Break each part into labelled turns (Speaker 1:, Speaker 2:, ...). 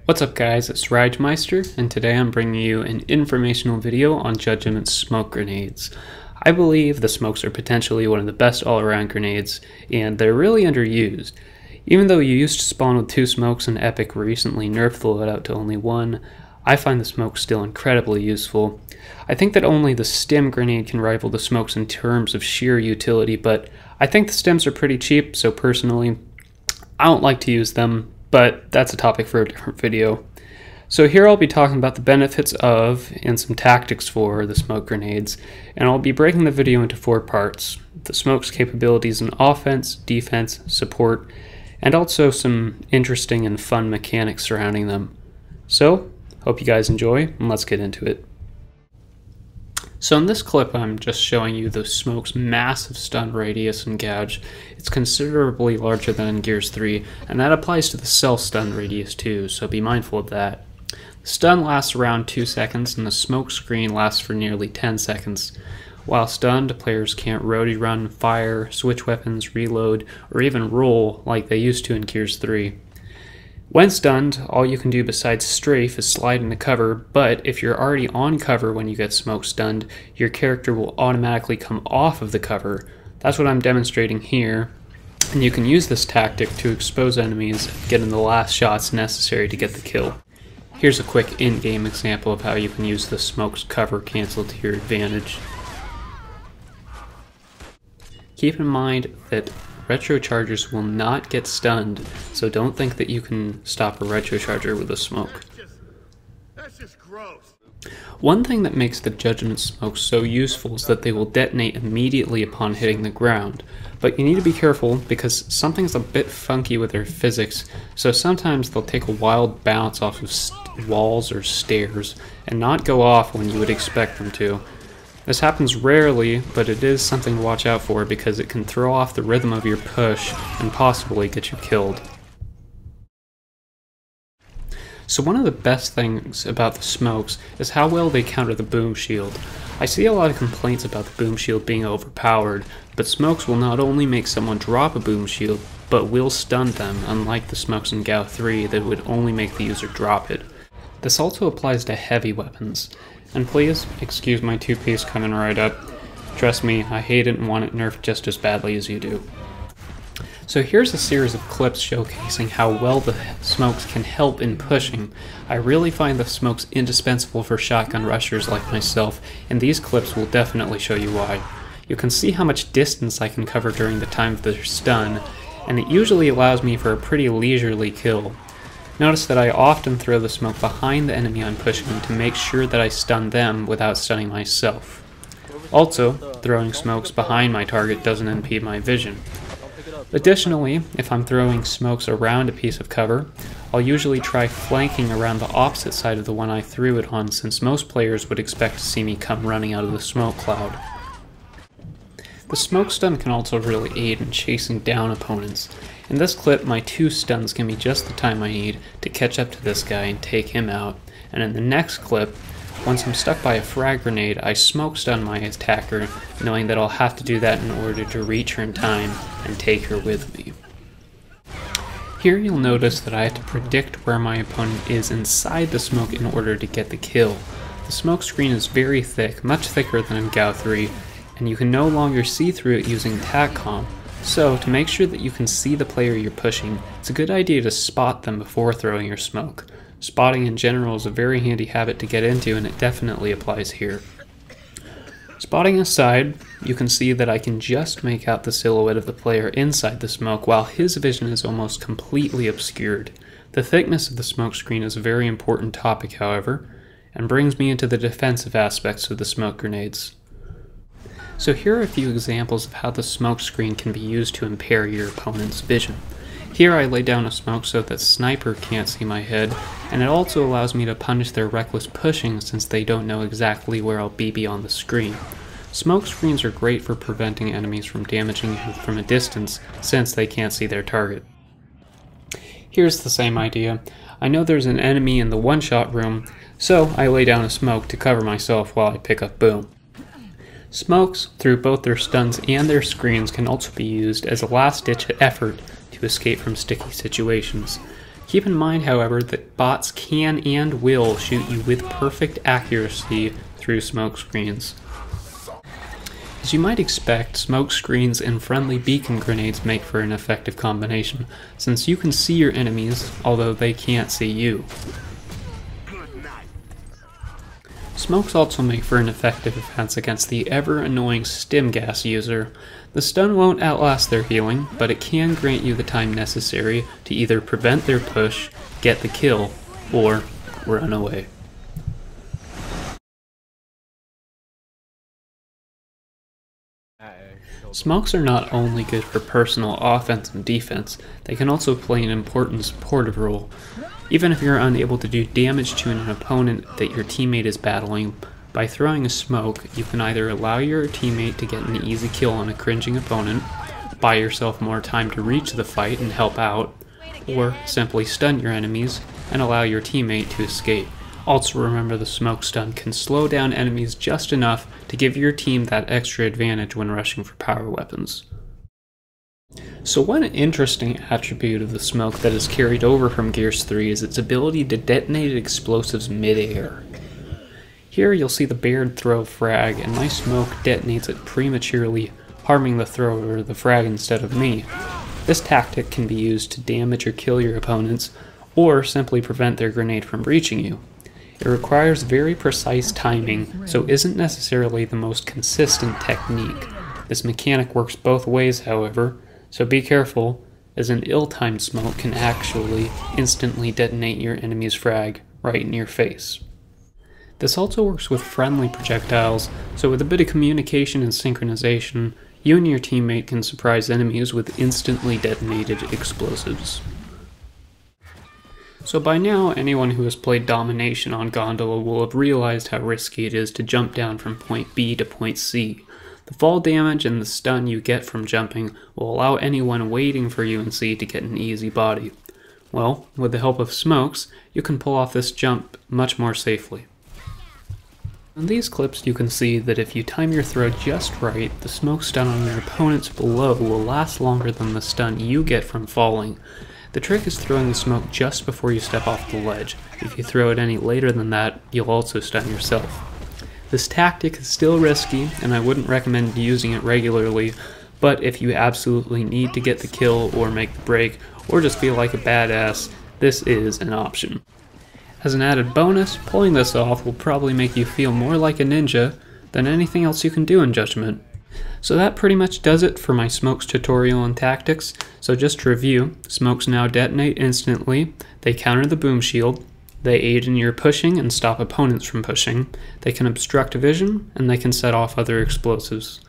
Speaker 1: What's up guys, it's Rigemeister, and today I'm bringing you an informational video on Judgment's smoke grenades. I believe the smokes are potentially one of the best all-around grenades, and they're really underused. Even though you used to spawn with 2 smokes and Epic recently nerfed the loadout to only 1, I find the smokes still incredibly useful. I think that only the stem grenade can rival the smokes in terms of sheer utility, but I think the stems are pretty cheap, so personally, I don't like to use them. But that's a topic for a different video. So here I'll be talking about the benefits of and some tactics for the smoke grenades, and I'll be breaking the video into 4 parts: the smoke's capabilities in offense, defense, support, and also some interesting and fun mechanics surrounding them. So, hope you guys enjoy, and let's get into it. So in this clip I'm just showing you the smoke's massive stun radius in GOWJ. It's considerably larger than in Gears 3, and that applies to the self-stun radius too, so be mindful of that. The stun lasts around 2 seconds, and the smoke screen lasts for nearly 10 seconds. While stunned, players can't roadie run, fire, switch weapons, reload, or even roll like they used to in Gears 3. When stunned, all you can do besides strafe is slide into cover, but if you're already on cover when you get smoke stunned, your character will automatically come off of the cover. That's what I'm demonstrating here, and you can use this tactic to expose enemies and get in the last shots necessary to get the kill. Here's a quick in-game example of how you can use the smoke's cover cancel to your advantage. Keep in mind that retro chargers will not get stunned, so don't think that you can stop a retro charger with a smoke.
Speaker 2: That's just gross.
Speaker 1: One thing that makes the Judgment smokes so useful is that they will detonate immediately upon hitting the ground, but you need to be careful because something's a bit funky with their physics, so sometimes they'll take a wild bounce off of walls or stairs and not go off when you would expect them to. This happens rarely, but it is something to watch out for because it can throw off the rhythm of your push and possibly get you killed. So one of the best things about the smokes is how well they counter the boom shield. I see a lot of complaints about the boom shield being overpowered, but smokes will not only make someone drop a boom shield, but will stun them, unlike the smokes in GOW 3 that would only make the user drop it. This also applies to heavy weapons. And please, excuse my two-piece coming right up. Trust me, I hate it and want it nerfed just as badly as you do. So here's a series of clips showcasing how well the smokes can help in pushing. I really find the smokes indispensable for shotgun rushers like myself, and these clips will definitely show you why. You can see how much distance I can cover during the time of their stun, and it usually allows me for a pretty leisurely kill. Notice that I often throw the smoke behind the enemy I'm pushing to make sure that I stun them without stunning myself. Also, throwing smokes behind my target doesn't impede my vision. Additionally, if I'm throwing smokes around a piece of cover, I'll usually try flanking around the opposite side of the one I threw it on, since most players would expect to see me come running out of the smoke cloud. The smoke stun can also really aid in chasing down opponents. In this clip, my 2 stuns give me just the time I need to catch up to this guy and take him out, and in the next clip, once I'm stuck by a frag grenade, I smoke stun my attacker, knowing that I'll have to do that in order to reach her in time and take her with me. Here you'll notice that I have to predict where my opponent is inside the smoke in order to get the kill. The smoke screen is very thick, much thicker than in GOW 3, and you can no longer see through it using TACCOM. So, to make sure that you can see the player you're pushing, it's a good idea to spot them before throwing your smoke. Spotting in general is a very handy habit to get into, and it definitely applies here. Spotting aside, you can see that I can just make out the silhouette of the player inside the smoke while his vision is almost completely obscured. The thickness of the smoke screen is a very important topic, however, and brings me into the defensive aspects of the smoke grenades. So here are a few examples of how the smoke screen can be used to impair your opponent's vision. Here I lay down a smoke so that sniper can't see my head, and it also allows me to punish their reckless pushing since they don't know exactly where I'll be beyond the screen. Smoke screens are great for preventing enemies from damaging you from a distance since they can't see their target. Here's the same idea. I know there's an enemy in the one-shot room, so I lay down a smoke to cover myself while I pick up boom. Smokes, through both their stuns and their screens, can also be used as a last-ditch effort to escape from sticky situations. Keep in mind, however, that bots can and will shoot you with perfect accuracy through smoke screens. As you might expect, smoke screens and friendly beacon grenades make for an effective combination, since you can see your enemies, although they can't see you. Smokes also make for an effective defense against the ever-annoying stim gas user. The stun won't outlast their healing, but it can grant you the time necessary to either prevent their push, get the kill, or run away. Smokes are not only good for personal offense and defense, they can also play an important supportive role. Even if you're unable to do damage to an opponent that your teammate is battling, by throwing a smoke, you can either allow your teammate to get an easy kill on a cringing opponent, buy yourself more time to reach the fight and help out, or simply stun your enemies and allow your teammate to escape. Also remember, the smoke stun can slow down enemies just enough to give your team that extra advantage when rushing for power weapons. So one interesting attribute of the smoke that is carried over from Gears 3 is its ability to detonate explosives mid-air. Here you'll see the Baird throw frag, and my smoke detonates it prematurely, harming the thrower of the frag instead of me. This tactic can be used to damage or kill your opponents, or simply prevent their grenade from reaching you. It requires very precise timing, so isn't necessarily the most consistent technique. This mechanic works both ways, however, so be careful, as an ill-timed smoke can actually instantly detonate your enemy's frag right in your face. This also works with friendly projectiles, so with a bit of communication and synchronization, you and your teammate can surprise enemies with instantly detonated explosives. So by now, anyone who has played Domination on Gondola will have realized how risky it is to jump down from point B to point C. The fall damage and the stun you get from jumping will allow anyone waiting for you in C to get an easy body. Well, with the help of smokes, you can pull off this jump much more safely. In these clips you can see that if you time your throw just right, the smoke stun on your opponents below will last longer than the stun you get from falling. The trick is throwing the smoke just before you step off the ledge. If you throw it any later than that, you'll also stun yourself. This tactic is still risky, and I wouldn't recommend using it regularly, but if you absolutely need to get the kill or make the break, or just feel like a badass, this is an option. As an added bonus, pulling this off will probably make you feel more like a ninja than anything else you can do in Judgment. So that pretty much does it for my smokes tutorial and tactics. So just to review, smokes now detonate instantly, they counter the boom shield, they aid in your pushing and stop opponents from pushing, they can obstruct vision, and they can set off other explosives.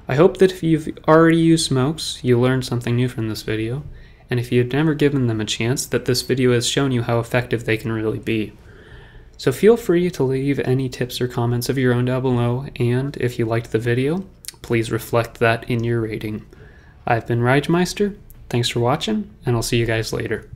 Speaker 1: I hope that if you've already used smokes, you learned something new from this video, and if you've never given them a chance, that this video has shown you how effective they can really be. So feel free to leave any tips or comments of your own down below, and if you liked the video, please reflect that in your rating. I've been Rigemeister, thanks for watching, and I'll see you guys later.